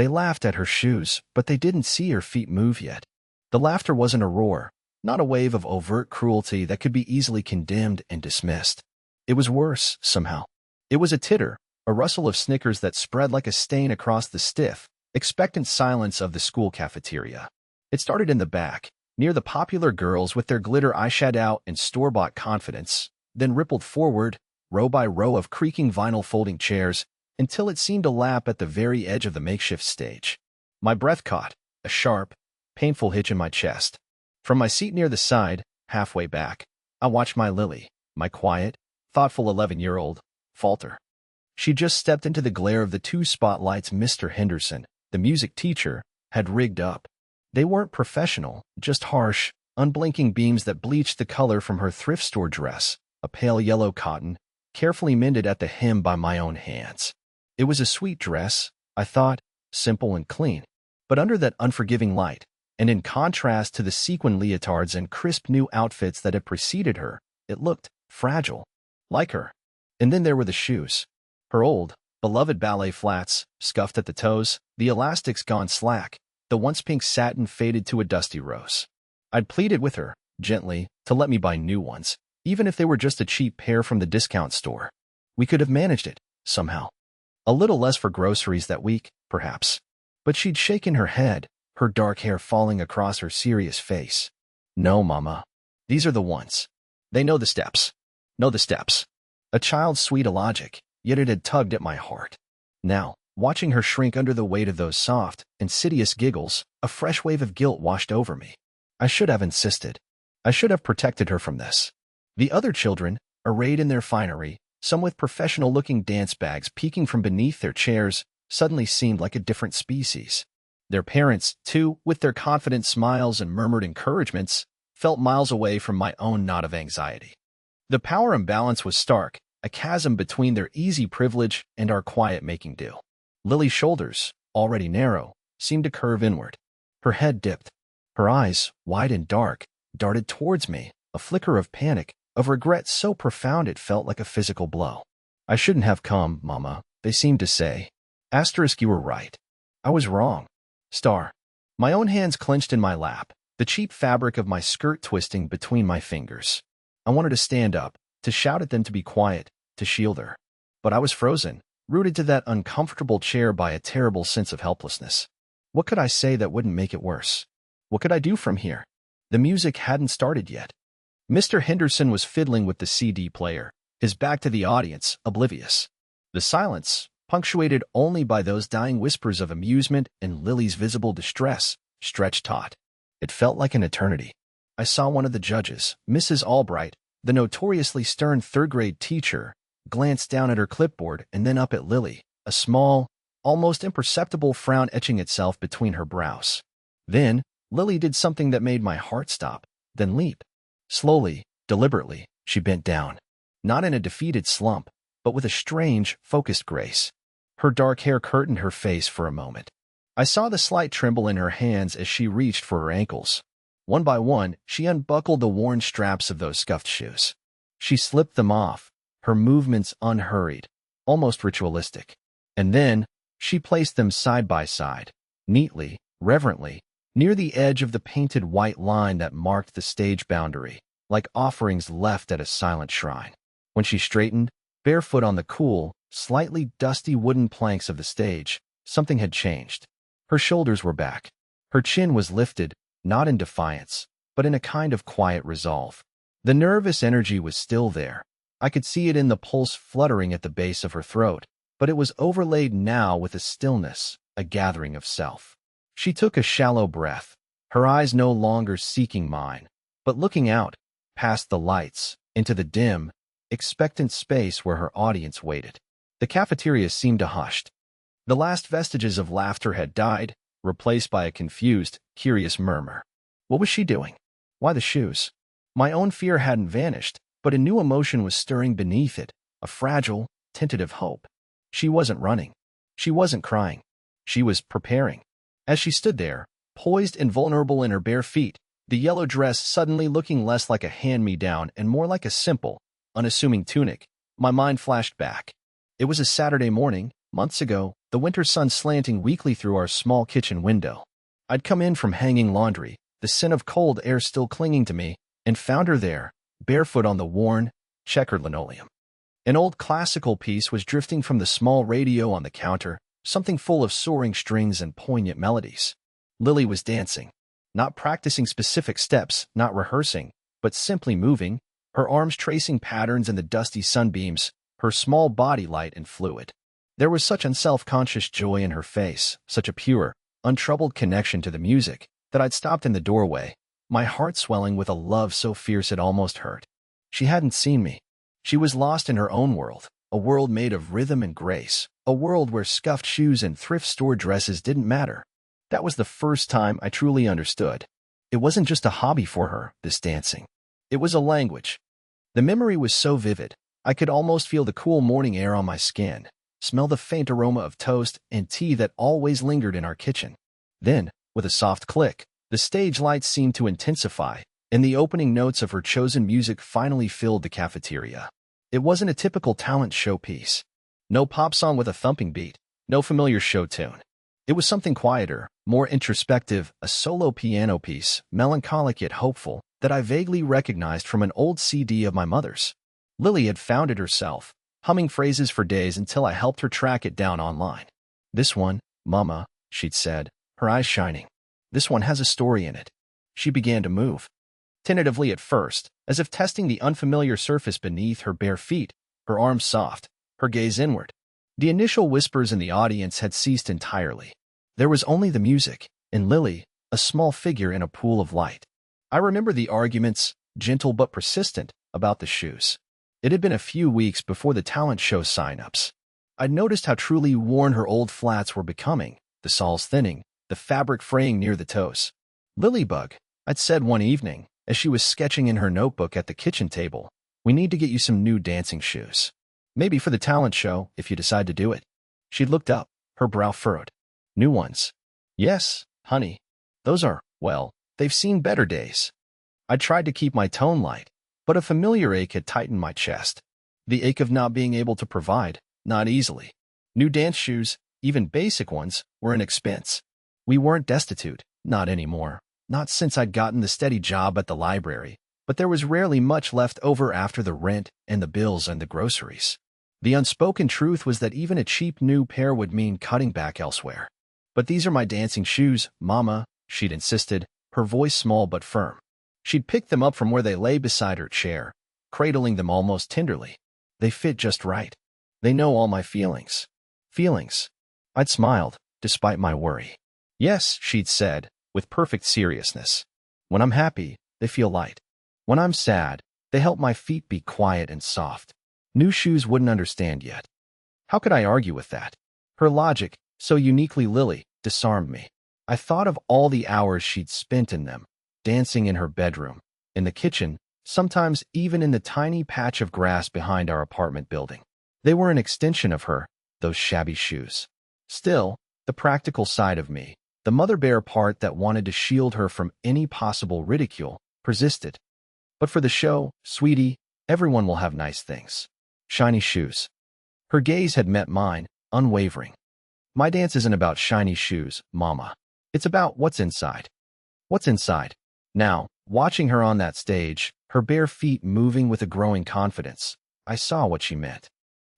They laughed at her shoes, but they didn't see her feet move yet. The laughter wasn't a roar, not a wave of overt cruelty that could be easily condemned and dismissed. It was worse, somehow. It was a titter, a rustle of snickers that spread like a stain across the stiff, expectant silence of the school cafeteria. It started in the back, near the popular girls with their glitter eyeshadow and store-bought confidence, then rippled forward, row by row of creaking vinyl folding chairs, until it seemed to lap at the very edge of the makeshift stage. My breath caught, a sharp, painful hitch in my chest. From my seat near the side, halfway back, I watched my Lily, my quiet, thoughtful 11-year-old, falter. She just stepped into the glare of the two spotlights Mr. Henderson, the music teacher, had rigged up. They weren't professional, just harsh, unblinking beams that bleached the color from her thrift store dress, a pale yellow cotton, carefully mended at the hem by my own hands. It was a sweet dress, I thought, simple and clean, but under that unforgiving light, and in contrast to the sequin leotards and crisp new outfits that had preceded her, it looked fragile, like her. And then there were the shoes. Her old, beloved ballet flats, scuffed at the toes, the elastics gone slack, the once pink satin faded to a dusty rose. I'd pleaded with her, gently, to let me buy new ones, even if they were just a cheap pair from the discount store. We could have managed it, somehow. A little less for groceries that week, perhaps. But she'd shaken her head, her dark hair falling across her serious face. No, Mama. These are the ones. They know the steps. Know the steps. A child's sweet logic, yet it had tugged at my heart. Now, watching her shrink under the weight of those soft, insidious giggles, a fresh wave of guilt washed over me. I should have insisted. I should have protected her from this. The other children, arrayed in their finery, some with professional-looking dance bags peeking from beneath their chairs, suddenly seemed like a different species. Their parents, too, with their confident smiles and murmured encouragements, felt miles away from my own knot of anxiety. The power imbalance was stark, a chasm between their easy privilege and our quiet making do. Lily's shoulders, already narrow, seemed to curve inward. Her head dipped. Her eyes, wide and dark, darted towards me, a flicker of panic, of regret so profound it felt like a physical blow. I shouldn't have come, Mama, they seemed to say. Asterisk, you were right. I was wrong. Star. My own hands clenched in my lap, the cheap fabric of my skirt twisting between my fingers. I wanted to stand up, to shout at them to be quiet, to shield her. But I was frozen, rooted to that uncomfortable chair by a terrible sense of helplessness. What could I say that wouldn't make it worse? What could I do from here? The music hadn't started yet. Mr. Henderson was fiddling with the CD player, his back to the audience, oblivious. The silence, punctuated only by those dying whispers of amusement and Lily's visible distress, stretched taut. It felt like an eternity. I saw one of the judges, Mrs. Albright, the notoriously stern third-grade teacher, glance down at her clipboard and then up at Lily, a small, almost imperceptible frown etching itself between her brows. Then, Lily did something that made my heart stop, then leap. Slowly, deliberately, she bent down, not in a defeated slump, but with a strange, focused grace. Her dark hair curtained her face for a moment. I saw the slight tremble in her hands as she reached for her ankles. One by one, she unbuckled the worn straps of those scuffed shoes. She slipped them off, her movements unhurried, almost ritualistic. And then, she placed them side by side, neatly, reverently, near the edge of the painted white line that marked the stage boundary, like offerings left at a silent shrine. When she straightened, barefoot on the cool, slightly dusty wooden planks of the stage, something had changed. Her shoulders were back. Her chin was lifted, not in defiance, but in a kind of quiet resolve. The nervous energy was still there. I could see it in the pulse fluttering at the base of her throat, but it was overlaid now with a stillness, a gathering of self. She took a shallow breath, her eyes no longer seeking mine, but looking out, past the lights, into the dim, expectant space where her audience waited. The cafeteria seemed hushed. The last vestiges of laughter had died, replaced by a confused, curious murmur. What was she doing? Why the shoes? My own fear hadn't vanished, but a new emotion was stirring beneath it, a fragile, tentative hope. She wasn't running. She wasn't crying. She was preparing. As she stood there, poised and vulnerable in her bare feet, the yellow dress suddenly looking less like a hand-me-down and more like a simple, unassuming tunic, my mind flashed back. It was a Saturday morning, months ago, the winter sun slanting weakly through our small kitchen window. I'd come in from hanging laundry, the scent of cold air still clinging to me, and found her there, barefoot on the worn, checkered linoleum. An old classical piece was drifting from the small radio on the counter, something full of soaring strings and poignant melodies. Lily was dancing, not practicing specific steps, not rehearsing, but simply moving, her arms tracing patterns in the dusty sunbeams, her small body light and fluid. There was such unself-conscious joy in her face, such a pure, untroubled connection to the music, that I'd stopped in the doorway, my heart swelling with a love so fierce it almost hurt. She hadn't seen me. She was lost in her own world, a world made of rhythm and grace, a world where scuffed shoes and thrift store dresses didn't matter. That was the first time I truly understood. It wasn't just a hobby for her, this dancing. It was a language. The memory was so vivid, I could almost feel the cool morning air on my skin, smell the faint aroma of toast and tea that always lingered in our kitchen. Then, with a soft click, the stage lights seemed to intensify, and the opening notes of her chosen music finally filled the cafeteria. It wasn't a typical talent show piece. No pop song with a thumping beat, no familiar show tune. It was something quieter, more introspective, a solo piano piece, melancholic yet hopeful, that I vaguely recognized from an old CD of my mother's. Lily had found it herself, humming phrases for days until I helped her track it down online. "This one, Mama," she'd said, her eyes shining. "This one has a story in it." She began to move. Tentatively at first, as if testing the unfamiliar surface beneath her bare feet, her arms soft, her gaze inward. The initial whispers in the audience had ceased entirely. There was only the music, and Lily, a small figure in a pool of light. I remember the arguments, gentle but persistent, about the shoes. It had been a few weeks before the talent show sign-ups. I'd noticed how truly worn her old flats were becoming, the soles thinning, the fabric fraying near the toes. "Lilybug," I'd said one evening, as she was sketching in her notebook at the kitchen table, "we need to get you some new dancing shoes. Maybe for the talent show, if you decide to do it." She looked up, her brow furrowed. "New ones?" "Yes, honey. Those are, well, they've seen better days." I tried to keep my tone light, but a familiar ache had tightened my chest. The ache of not being able to provide, not easily. New dance shoes, even basic ones, were an expense. We weren't destitute, not anymore, not since I'd gotten the steady job at the library, but there was rarely much left over after the rent and the bills and the groceries. The unspoken truth was that even a cheap new pair would mean cutting back elsewhere. "But these are my dancing shoes, Mama," she'd insisted, her voice small but firm. She'd picked them up from where they lay beside her chair, cradling them almost tenderly. "They fit just right. They know all my feelings." Feelings? I'd smiled, despite my worry. "Yes," she'd said, with perfect seriousness. "When I'm happy, they feel light. When I'm sad, they help my feet be quiet and soft." New shoes wouldn't understand yet. How could I argue with that? Her logic, so uniquely Lily, disarmed me. I thought of all the hours she'd spent in them, dancing in her bedroom, in the kitchen, sometimes even in the tiny patch of grass behind our apartment building. They were an extension of her, those shabby shoes. Still, the practical side of me, the mother bear part that wanted to shield her from any possible ridicule, persisted. "But for the show, sweetie, everyone will have nice things. Shiny shoes." Her gaze had met mine, unwavering. "My dance isn't about shiny shoes, Mama. It's about what's inside." What's inside? Now, watching her on that stage, her bare feet moving with a growing confidence, I saw what she meant.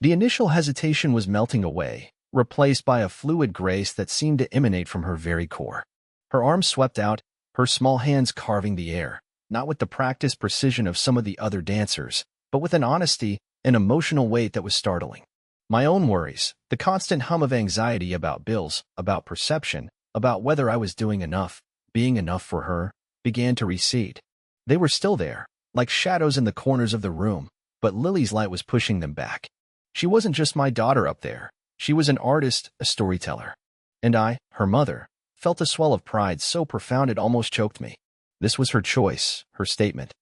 The initial hesitation was melting away, replaced by a fluid grace that seemed to emanate from her very core. Her arms swept out, her small hands carving the air, not with the practiced precision of some of the other dancers, but with an honesty and emotional weight that was startling. My own worries, the constant hum of anxiety about bills, about perception, about whether I was doing enough, being enough for her, began to recede. They were still there, like shadows in the corners of the room, but Lily's light was pushing them back. She wasn't just my daughter up there. She was an artist, a storyteller. And I, her mother, felt a swell of pride so profound it almost choked me. This was her choice, her statement.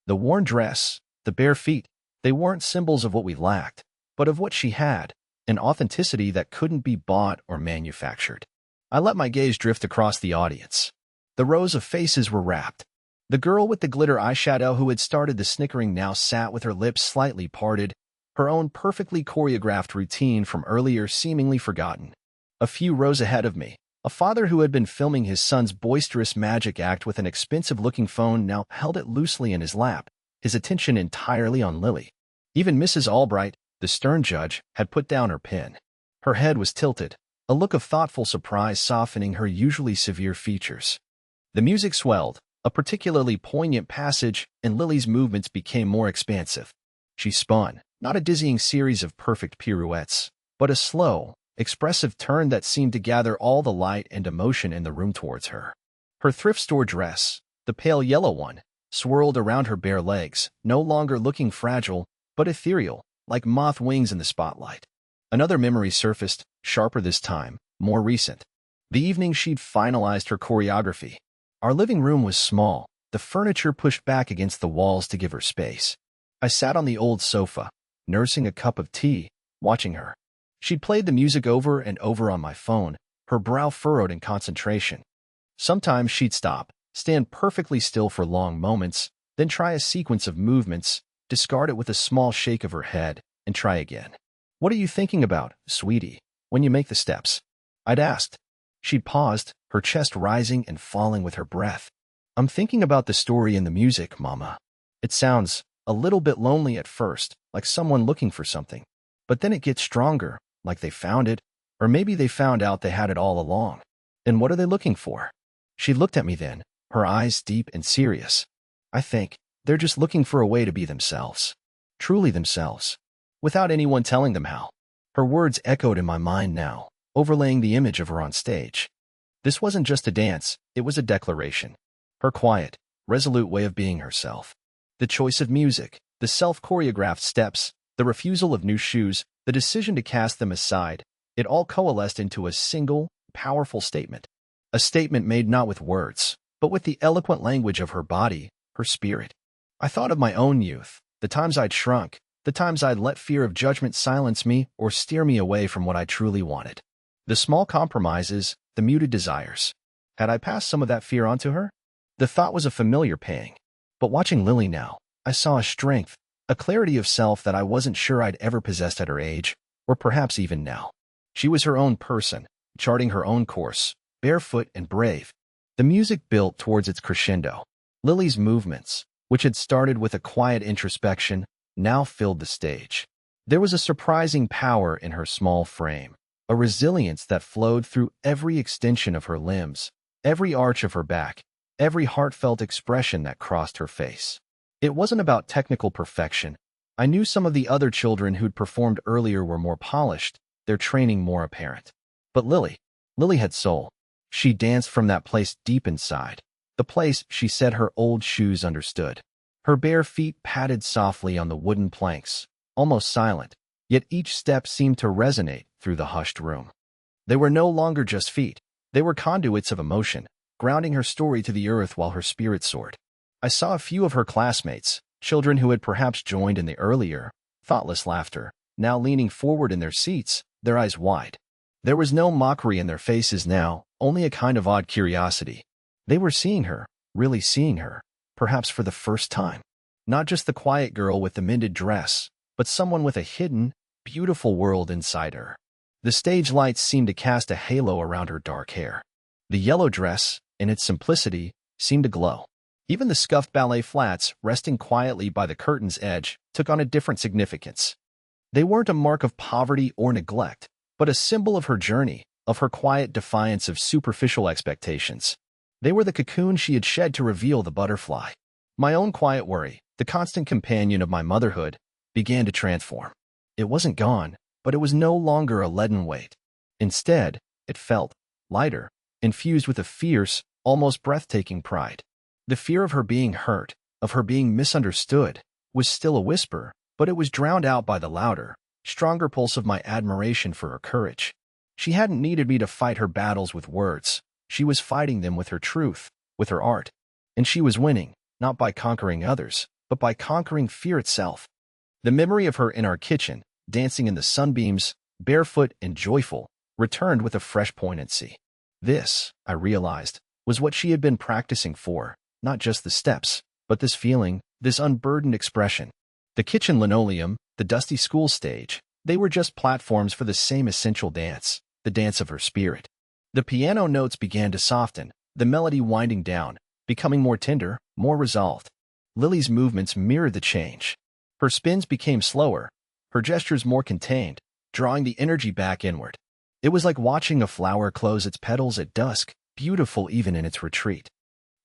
The worn dress, the bare feet, they weren't symbols of what we lacked, but of what she had, an authenticity that couldn't be bought or manufactured. I let my gaze drift across the audience. The rows of faces were rapt. The girl with the glitter eyeshadow who had started the snickering now sat with her lips slightly parted, her own perfectly choreographed routine from earlier seemingly forgotten. A few rows ahead of me, a father who had been filming his son's boisterous magic act with an expensive-looking phone now held it loosely in his lap, his attention entirely on Lily. Even Mrs. Albright, the stern judge, had put down her pen. Her head was tilted, a look of thoughtful surprise softening her usually severe features. The music swelled, a particularly poignant passage, and Lily's movements became more expansive. She spun, not a dizzying series of perfect pirouettes, but a slow, expressive turn that seemed to gather all the light and emotion in the room towards her. Her thrift store dress, the pale yellow one, swirled around her bare legs, no longer looking fragile, but ethereal, like moth wings in the spotlight. Another memory surfaced, sharper this time, more recent. The evening she'd finalized her choreography. Our living room was small, the furniture pushed back against the walls to give her space. I sat on the old sofa, nursing a cup of tea, watching her. She'd played the music over and over on my phone, her brow furrowed in concentration. Sometimes she'd stop, stand perfectly still for long moments, then try a sequence of movements, discard it with a small shake of her head, and try again. "What are you thinking about, sweetie, when you make the steps?" I'd asked. She'd paused, her chest rising and falling with her breath. "I'm thinking about the story in the music, Mama. It sounds a little bit lonely at first, like someone looking for something. But then it gets stronger, like they found it, or maybe they found out they had it all along. And what are they looking for?" She looked at me then, her eyes deep and serious. "I think they're just looking for a way to be themselves. Truly themselves. Without anyone telling them how." Her words echoed in my mind now, overlaying the image of her on stage. This wasn't just a dance, it was a declaration. Her quiet, resolute way of being herself. The choice of music, the self-choreographed steps, the refusal of new shoes, the decision to cast them aside, it all coalesced into a single, powerful statement. A statement made not with words, but with the eloquent language of her body, her spirit. I thought of my own youth, the times I'd shrunk, the times I'd let fear of judgment silence me or steer me away from what I truly wanted. The small compromises, the muted desires. Had I passed some of that fear onto her? The thought was a familiar pang. But watching Lily now, I saw a strength, a clarity of self that I wasn't sure I'd ever possessed at her age, or perhaps even now. She was her own person, charting her own course, barefoot and brave. The music built towards its crescendo. Lily's movements, which had started with a quiet introspection, now filled the stage. There was a surprising power in her small frame, a resilience that flowed through every extension of her limbs, every arch of her back, every heartfelt expression that crossed her face. It wasn't about technical perfection. I knew some of the other children who'd performed earlier were more polished, their training more apparent. But Lily had soul. She danced from that place deep inside, the place she said her old shoes understood. Her bare feet patted softly on the wooden planks, almost silent, yet each step seemed to resonate through the hushed room. They were no longer just feet. They were conduits of emotion, grounding her story to the earth while her spirit soared. I saw a few of her classmates, children who had perhaps joined in the earlier, thoughtless laughter, now leaning forward in their seats, their eyes wide. There was no mockery in their faces now, only a kind of odd curiosity. They were seeing her, really seeing her, perhaps for the first time. Not just the quiet girl with the mended dress, but someone with a hidden, beautiful world inside her. The stage lights seemed to cast a halo around her dark hair. The yellow dress, in its simplicity, seemed to glow. Even the scuffed ballet flats, resting quietly by the curtain's edge, took on a different significance. They weren't a mark of poverty or neglect, but a symbol of her journey, of her quiet defiance of superficial expectations. They were the cocoon she had shed to reveal the butterfly. My own quiet worry, the constant companion of my motherhood, began to transform. It wasn't gone, but it was no longer a leaden weight. Instead, it felt lighter, infused with a fierce, almost breathtaking pride. The fear of her being hurt, of her being misunderstood, was still a whisper, but it was drowned out by the louder, stronger pulse of my admiration for her courage. She hadn't needed me to fight her battles with words. She was fighting them with her truth, with her art. And she was winning, not by conquering others, but by conquering fear itself. The memory of her in our kitchen, dancing in the sunbeams, barefoot and joyful, returned with a fresh poignancy. This, I realized, was what she had been practicing for, not just the steps, but this feeling, this unburdened expression. The kitchen linoleum, the dusty school stage, they were just platforms for the same essential dance, the dance of her spirit. The piano notes began to soften, the melody winding down, becoming more tender, more resolved. Lily's movements mirrored the change. Her spins became slower, her gestures more contained, drawing the energy back inward. It was like watching a flower close its petals at dusk, beautiful even in its retreat.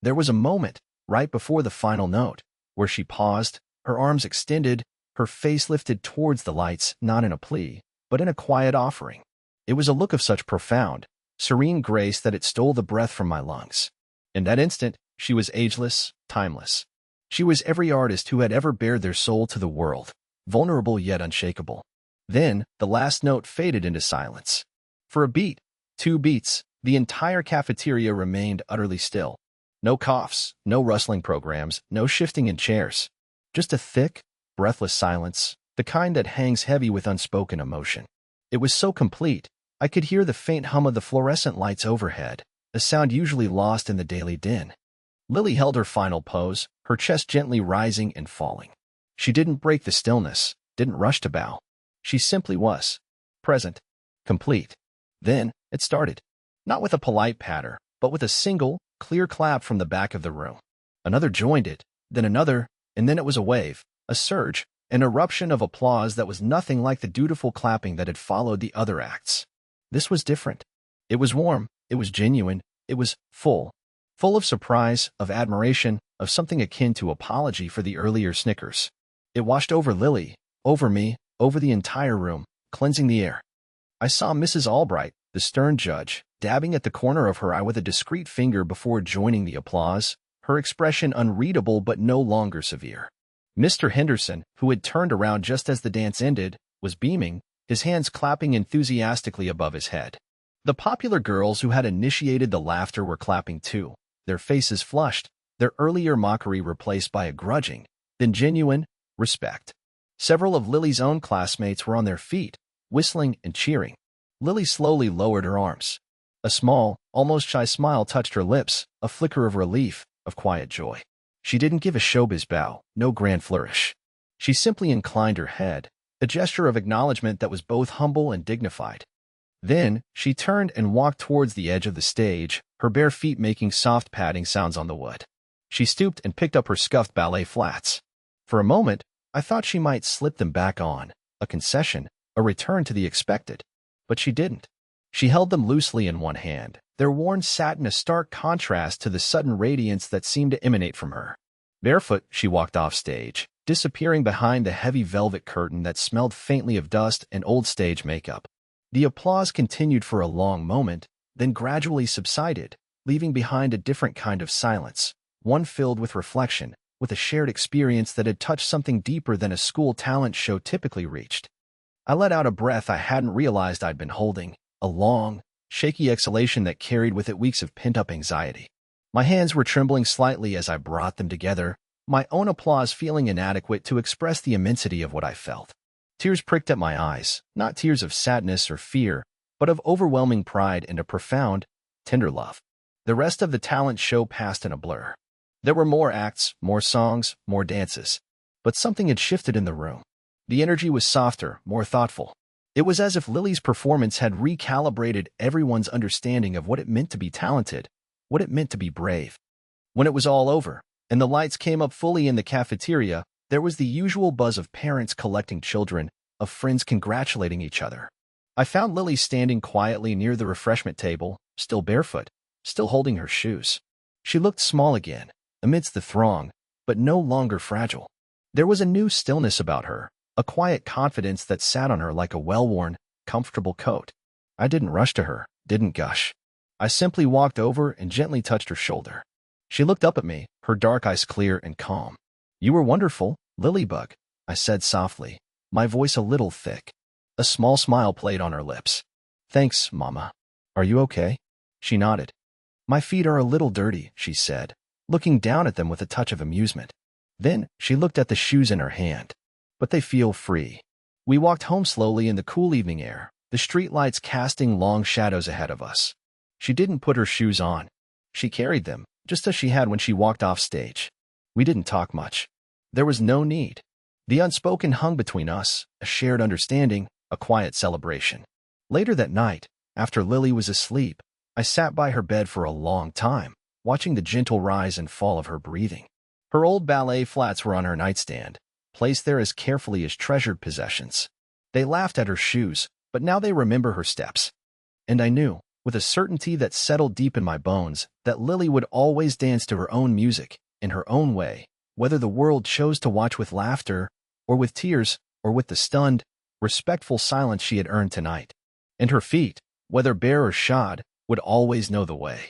There was a moment, right before the final note, where she paused, her arms extended, her face lifted towards the lights, not in a plea, but in a quiet offering. It was a look of such profound, serene grace that it stole the breath from my lungs. In that instant, she was ageless, timeless. She was every artist who had ever bared their soul to the world, vulnerable yet unshakable. Then, the last note faded into silence. For a beat, 2 beats, the entire cafeteria remained utterly still. No coughs, no rustling programs, no shifting in chairs. Just a thick, breathless silence, the kind that hangs heavy with unspoken emotion. It was so complete, I could hear the faint hum of the fluorescent lights overhead, a sound usually lost in the daily din. Lily held her final pose, her chest gently rising and falling. She didn't break the stillness, didn't rush to bow. She simply was. Present. Complete. Then, it started. Not with a polite patter, but with a single, clear clap from the back of the room. Another joined it, then another, and then it was a wave, a surge, an eruption of applause that was nothing like the dutiful clapping that had followed the other acts. This was different. It was warm, it was genuine, it was full of surprise, of admiration, of something akin to apology for the earlier snickers. It washed over Lily, over me, over the entire room, cleansing the air. I saw Mrs. Albright, the stern judge, dabbing at the corner of her eye with a discreet finger before joining the applause, her expression unreadable but no longer severe. Mr. Henderson, who had turned around just as the dance ended, was beaming, his hands clapping enthusiastically above his head. The popular girls who had initiated the laughter were clapping too, their faces flushed, their earlier mockery replaced by a grudging, then genuine, respect. Several of Lily's own classmates were on their feet, whistling and cheering. Lily slowly lowered her arms. A small, almost shy smile touched her lips, a flicker of relief, of quiet joy. She didn't give a showbiz bow, no grand flourish. She simply inclined her head, a gesture of acknowledgement that was both humble and dignified. Then, she turned and walked towards the edge of the stage, her bare feet making soft padding sounds on the wood. She stooped and picked up her scuffed ballet flats. For a moment, I thought she might slip them back on, a concession, a return to the expected. But she didn't. She held them loosely in one hand, their worn satin a stark contrast to the sudden radiance that seemed to emanate from her. Barefoot, she walked off stage, disappearing behind the heavy velvet curtain that smelled faintly of dust and old stage makeup. The applause continued for a long moment, then gradually subsided, leaving behind a different kind of silence, one filled with reflection, with a shared experience that had touched something deeper than a school talent show typically reached. I let out a breath I hadn't realized I'd been holding, a long, shaky exhalation that carried with it weeks of pent-up anxiety. My hands were trembling slightly as I brought them together, my own applause feeling inadequate to express the immensity of what I felt. Tears pricked at my eyes, not tears of sadness or fear, but of overwhelming pride and a profound, tender love. The rest of the talent show passed in a blur. There were more acts, more songs, more dances. But something had shifted in the room. The energy was softer, more thoughtful. It was as if Lily's performance had recalibrated everyone's understanding of what it meant to be talented, what it meant to be brave. When it was all over, and the lights came up fully in the cafeteria, there was the usual buzz of parents collecting children, of friends congratulating each other. I found Lily standing quietly near the refreshment table, still barefoot, still holding her shoes. She looked small again, amidst the throng, but no longer fragile. There was a new stillness about her, a quiet confidence that sat on her like a well-worn, comfortable coat. I didn't rush to her, didn't gush. I simply walked over and gently touched her shoulder. She looked up at me, her dark eyes clear and calm. "You were wonderful, Lilybug," I said softly, my voice a little thick. A small smile played on her lips. "Thanks, Mama. Are you okay?" She nodded. "My feet are a little dirty," she said, looking down at them with a touch of amusement. Then she looked at the shoes in her hand. "But they feel free." We walked home slowly in the cool evening air, the streetlights casting long shadows ahead of us. She didn't put her shoes on. She carried them, just as she had when she walked off stage. We didn't talk much. There was no need. The unspoken hung between us, a shared understanding, a quiet celebration. Later that night, After Lily was asleep, I sat by her bed for a long time, watching the gentle rise and fall of her breathing. Her old ballet flats were on her nightstand, placed there as carefully as treasured possessions. They laughed at her shoes, but now they remember her steps. And I knew, with a certainty that settled deep in my bones, that Lily would always dance to her own music, in her own way, whether the world chose to watch with laughter, or with tears, or with the stunned, respectful silence she had earned tonight. And her feet, whether bare or shod, would always know the way.